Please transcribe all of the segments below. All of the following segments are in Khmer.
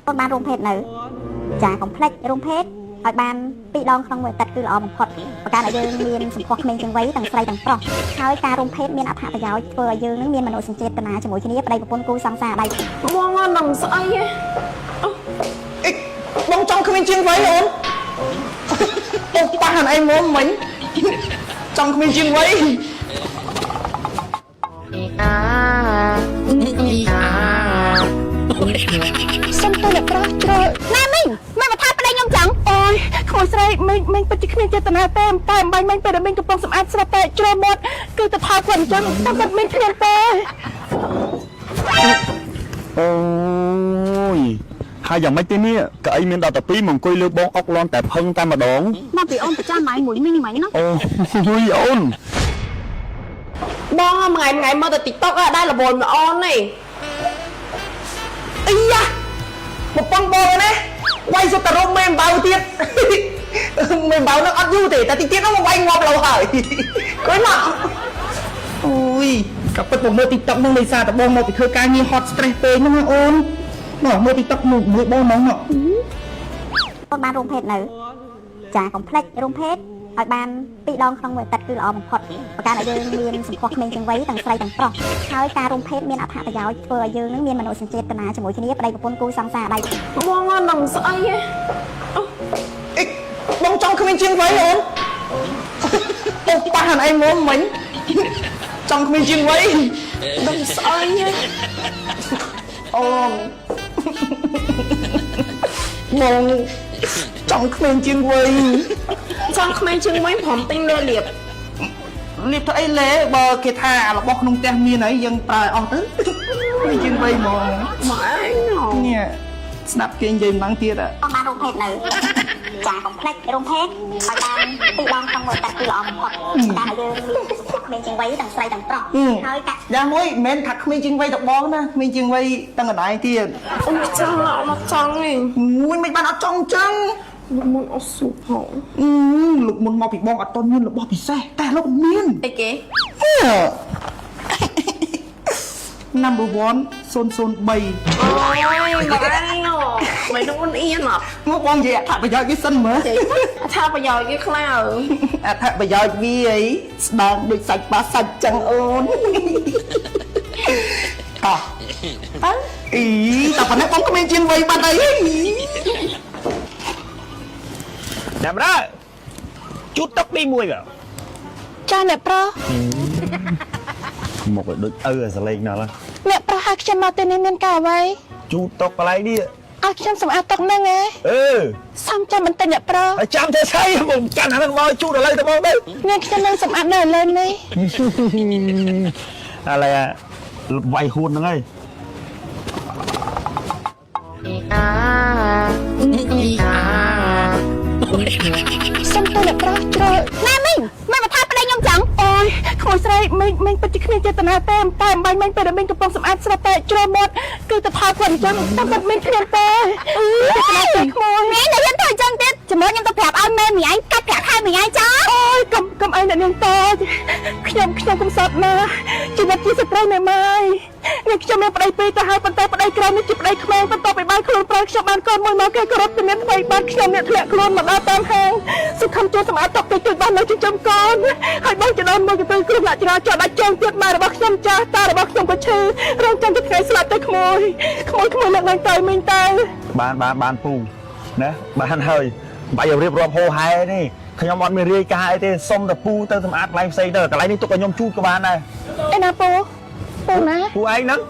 អូនបានរួមភេទនៅចាកុំភ្លេចរួមភេទឲ្យបាន2 ដងក្នុងមួយទឹកគឺល្អបំផុតប្រការដែលយើងមានសម្ផស្សក្មេងជាងវ័យទាំងស្រីទាំងប្រុសហើយការរួមភេទមានអត្ថប្រយោជន៍ធ្វើឲ្យយើងនឹងមានមនោសញ្ចេតនាជាមួយគ្នាប្តីប្រពន្ធគូសង្សារដៃបងអត់ដឹងស្អីទេបងចង់ក្មេងជាងវ័យអូនអូប៉ះហ្នឹងឯងមុំមិញចង់ក្មេងជាងវ័យសុំទៅអ្នកប្រុសជ្រើម៉ែមីងម៉ែមកថាប្តីខ្ញុំចឹងអូយក្មួយស្រីមិញពិតជាគ្មានចេតនាទេតែអំបញ្ញមិញពេលដែលមិញកំពុងសម្អាតស្រាប់តែជ្រើមាត់គឺទៅថាគាត់អញ្ចឹងតែគាត់មិញគ្មានទេអូយហើយយ៉ាងម៉េចទេនេះកៅអីមានដល់តែ2មកអង្គុយលើបងអុកលន់តែផឹងតែម្ដងមកពីអូនប្រចាំម៉ៃមួយមីងម៉ៃណាអូយអូនបងថ្ងៃមើលទៅ TikTok ដែររវល់ម្អនទេអីយ៉ាមកប៉ងបងណាវាយសុទ្ធតែរំមេបៅទៀតមេបៅនឹងអត់យូរទេតែតិចទៀតនោះមកវាយងាប់លោហើយគួយមកអូយក៏ពិតមកមើល TikTok នឹងដោយសារតែបងមកពីធ្វើការងារ hot stress ពេកហ្នឹងអូនមកមើល TikTok មួយបងហ្មងអូនបានរួមភេទនៅចាកុំភ្លេចរួមភេទឲ្យបាន2 ដងក្នុងមួយទឹកគឺល្អបំផុតប្រការដែលយើងមានសម្ផស្សក្មេងជាងវ័យទាំងស្រីទាំងប្រុសហើយការរួមភេទមានអត្ថប្រយោជន៍ធ្វើឲ្យយើងនឹងមានមនោសញ្ចេតនាជាមួយគ្នាប្តីប្រពន្ធគូសង្សារដៃបងអត់ដឹងស្អីទេបងចង់ក្មេងជាងវ័យអូនអូប៉ះហ្នឹងឯងមុំមិញចង់ក្មេងជាងវ័យដឹងស្អីទេអូបងចង់ក្មេងជាងវ័យចង់ក្មេងជាងវិញព្រមទិញលេលៀបទៅអីលេបើគេថារបស់ក្នុងផ្ទះមានហើយយើងប្រើអស់ទៅក្មេងជាងវ័យហ្មងម៉ែនេះស្ដាប់គេនិយាយម្ដងទៀតអូនបានរួមភេទនៅចាកុំភ្លេចរួមភេទឲ្យបាន2 ដងក្នុងមួយទឹកគឺល្អបំផុតការដែលយើងមានក្មេងជាងវ័យទាំងស្រីទាំងប្រុសហើយយ៉ាងមួយមិនមែនថាក្មេងជាងវ័យទៅបងណាក្មេងជាងវ័យទាំងកណ្ដាលទៀតអូនចង់អត់ចង់ទេមួយមិនបានអត់ចង់ចឹងលោកមុនអត់ស៊ូផងលោកមុនមកពីបងអត់តមានរបស់ពិសេសតែលោកមានអីគេnumber 1 003អូយបាញ់មិននោះអៀនអត់មកបងនិយាយអត្ថប្រយោជន៍វាសិនមើលអត្ថប្រយោជន៍វាខ្លាំងអត្ថប្រយោជន៍វាអីស្ដងដូចសាច់ប៉ាសាច់ចឹងអូនតោះអីតែប៉ុណ្ណេះបងគ្មានជាងវ័យបាត់អីចាំរ៉ាជូតទឹកទី1បើចាអ្នកប្រុសមកដូចសលេងណាស់អ្នកប្រុសហៅខ្ញុំមកទីនេះមានការអ្វីជូតតុកកន្លែងនេះឲ្យខ្ញុំសម្អាតតុកហ្នឹងហ៎សំចាំបន្តិចអ្នកប្រុសចាំទេស្អីមកចាំហ្នឹងមកជូតឥឡូវទៅមកទៅមានខ្ញុំនឹងសម្អាតនៅឥឡូវនេះឥឡូវវាយហួនហ្នឹងហើយសុំទៅអ្នកប្រុសជ្រើម៉ែមីងម៉ែមកថាប្តីខ្ញុំចឹងអូយក្មួយស្រីមិញពិតជាគ្មានចេតនាទេតែអំបញ្ញមិញពេលដែលមិញកំពុងសម្អាតស្រាប់តែជ្រើមាត់គឺទៅថាគាត់អញ្ចឹងតែគាត់មិនគ្មានទេក្មួយមីងតែខ្ញុំទៅអញ្ចឹងទៀតជាមួយខ្ញុំទៅប្រាប់ឲ្យម៉ែមីងកាត់ប្រាក់ខែមីងចាអូយកុំអីអ្នកនាងតខ្ញុំកំសត់ណាជីវិតជាស្ត្រីណែម៉ែនេះខ្ញុំមានប្តីពីរទៅហើយប៉ុន្តែប្តីក្រៅនេះជាប្តីក្មេងបន្ទាប់ពីបានខ្លួនប្រុសខ្ញុំបានកូនមួយមកគេគោរពជំនាញថ្មីបានខ្ញុំអ្នកធ្លាក់ខ្លួនមកដល់តាមហាងសុខំជួយសម្អាតតុតិចបាននៅចិញ្ចឹមកូនហើយបងចដូនមកទៅគ្រោះថ្នាក់ចរាចរណ៍ដាច់ចងទៀតម៉ែរបស់ខ្ញុំចាស់តារបស់ខ្ញុំក៏ឈឺរងចាំទៅថ្ងៃស្លាប់ទៅក្មួយលើកឡើងទៅមីងទៅបានពូណាបានហើយបាច់រៀបរាប់ហោហែនេះខ្ញុំអត់មានរាយការណ៍អីទេសុំតែពូទៅសម្អាតកន្លែងផ្សេងទៅកន្លែងនេះទុកឲ្យខ្ញុំជូតក៏បានដែរឯណាពូណាពូឯងហ្នឹង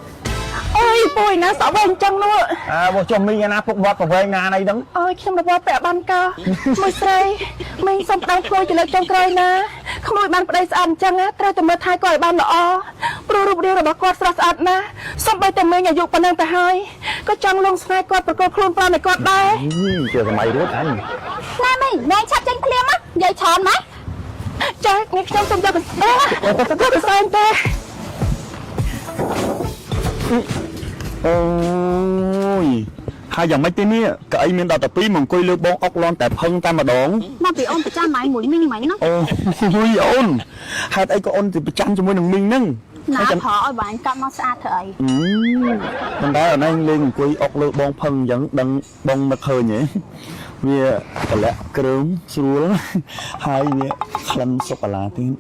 អូយពូឯណាសក់វែងចឹងនោះមកចុះមីងឯណាពុកវត្តប្រវែងណាអីហ្នឹងអូយខ្ញុំរបស់ពាក់បានកោមួយស្រីមីងសុំប្តឹងខ្លួនជាលើកចុងក្រោយណាក្មួយបានប្តីស្អាតអញ្ចឹងត្រូវតែមើលថែគាត់ឲ្យបានល្អព្រោះរូបរាងរបស់គាត់ស្រស់ស្អាតណាស់សូម្បីតែមីងអាយុប៉ុណ្ណឹងទៅហើយក៏ចង់លងស្នេហ៍គាត់ប្រកបខ្លួនប្រាំឲ្យគាត់ដែរជាសម័យរួចអញណាមីងឆាប់ចេញភ្លាមមកនិយាយច្រើនម៉េចចាខ្ញុំសុំយកទៅសែនទេអូយហើយយ៉ាងម៉េចទេនេះកៅអីមានដល់តែ2មកអង្គុយលើបងអុកលន់តែផឹងតែម្ដងមកពីអូនប្រចាំម៉ៃមួយមីងម៉ៃណាអូយអូនហេតុអីក៏អូនទៅប្រចាំជាមួយនឹងមីងហ្នឹង ណាផឲ្យបាញ់កាត់មកស្អាតធ្វើអី មិនដែរអនឯងលេងអង្គុយអុកលើបងផឹងអញ្ចឹងដឹងបងនឹកឃើញហ៎វាកលាក់គ្រឿងស្រួលហើយវាក្លិនសូកូឡាទៀត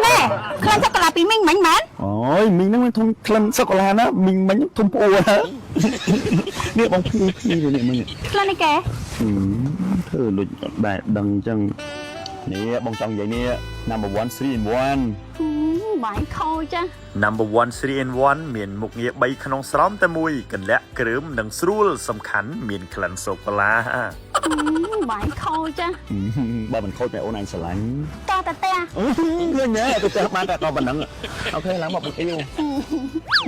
ណែខ្លាំងសូកូឡាពីមីងមិញមែន អូយមីងហ្នឹងមិនធំក្លិនសូកូឡាណាមីងមិញធំប្អូនណានេះបងភីនេះមិញ ខ្លាំងនេះគេ ធ្វើលុចដែរដឹងអញ្ចឹងនេះបងចង់និយាយនេះ number 1 3 in 1 បាញ់ខូចចា Number 1 3 in 1 មានមុខងារ3ក្នុងស្រោមតែមួយកន្លាក់គ្រឿមនិងស្រួលសំខាន់មានក្លិនសូកូឡា បាញ់ខូចចា បើមិនខូចតែអូនឯងស្រឡាញ់ តតែតែ ឃើញទេទៅផ្ទះបានតែដល់ប៉ុណ្ណឹងអូខេឡើងមកបងអ៊ីវ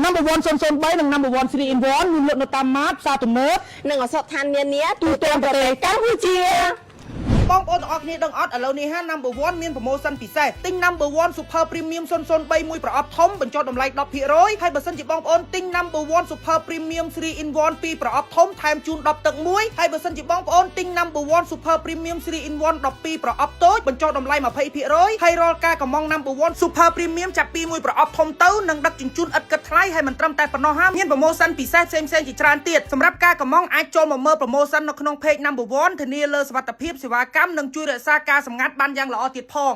Number 103 និង Number 1 3 in 1មានលក់នៅតាមម៉ាតផ្សារទំនើប នឹងអសតឋាននានាទូទាំងប្រទេសកម្ពុជា បងប្អូនទាំងអស់គ្នាដឹងអត់ឥឡូវនេះហា Number 1 មានប្រូម៉ូសិនពិសេសទិញ Number 1 Super Premium 003មួយប្រអប់ធំបញ្ចុះតម្លៃ 10% ហើយបើសិនជាបងប្អូនទិញ Number 1 Super Premium 3 in 1 ពីប្រអប់ធំថែមជូន10ទឹកមួយហើយបើសិនជាបងប្អូនទិញ Number 1 Super Premium 3 in 1 12ប្រអប់តូចបញ្ចុះតម្លៃ 20% ហើយរាល់ការកម្មង់ Number 1 Super Premium ចាប់ពីមួយប្រអប់ធំទៅនឹងដឹកជញ្ជូនឥតគិតថ្លៃហើយមិនត្រឹមតែប៉ុណ្ណោះហាមានប្រូម៉ូសិនពិសេសផ្សេងៗជាច្រើនទៀតសម្រាប់ការកម្មង់អាចចូលមកមើលប្រូម៉ូសិននៅក្នុង Page Number 1ធានាលើសុវត្ថិភាពសេវាកម្មនិងជួយរក្សាការសម្ងាត់បានយ៉ាងល្អទៀតផង